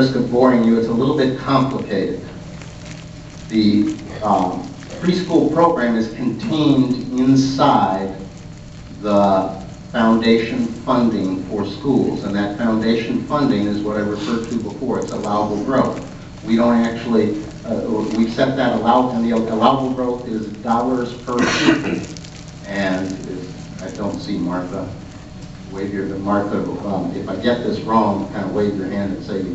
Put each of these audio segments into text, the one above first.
risk of boring you, it's a little bit complicated. The preschool program is contained inside the foundation funding for schools, and that foundation funding is what I referred to before. It's allowable growth. We don't actually, we've set that and the allowable growth is dollars per pupil. And I don't see Martha. Wave your, Martha, if I get this wrong, kind of wave your hand and say,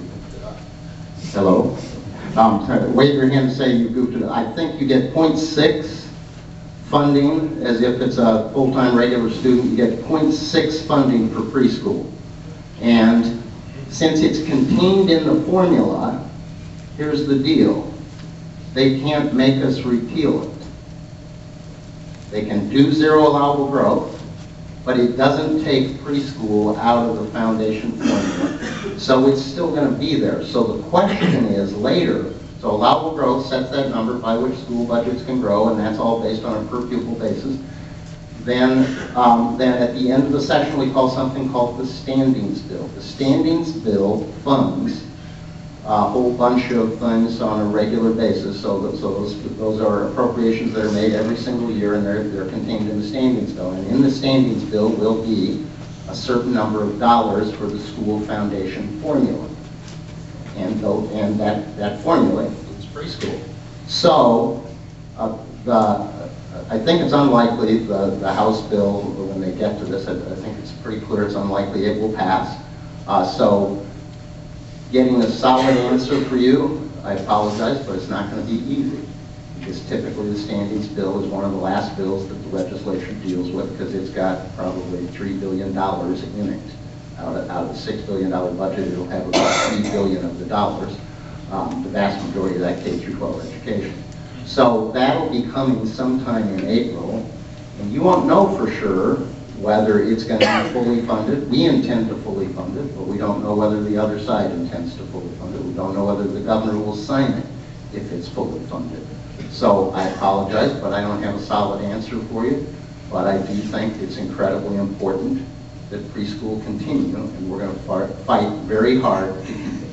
hello. Wave your hand and say you goofed it. I think you get 0.6 funding, as if it's a full-time regular student. You get 0.6 funding for preschool. And since it's contained in the formula, here's the deal. They can't make us repeal it. They can do zero allowable growth, but it doesn't take preschool out of the foundation formula. So it's still going to be there. So the question is later, so allowable growth sets that number by which school budgets can grow, and that's all based on a per pupil basis. Then at the end of the session we call something called the standings bill. The standings bill funds a whole bunch of things on a regular basis. So those are appropriations that are made every single year, and they're contained in the standings bill. And in the standings bill will be a certain number of dollars for the school foundation formula. And that formula includes preschool. So I think it's unlikely the House bill, when they get to this, I think it's pretty clear it's unlikely it will pass. So getting a solid answer for you, I apologize, but it's not going to be easy. Because typically the standings bill is one of the last bills that the legislature deals with, because it's got probably $3 billion in it. Out of the $6 billion budget, it'll have about $3 billion of the dollars, the vast majority of that K-12 education. So that'll be coming sometime in April, and you won't know for sure whether it's going to be fully funded. We intend to fully fund it, but we don't know whether the other side intends to fully fund it. We don't know whether the governor will sign it if it's fully funded. So I apologize, but I don't have a solid answer for you. But I do think it's incredibly important that preschool continue, and we're going to fight very hard to keep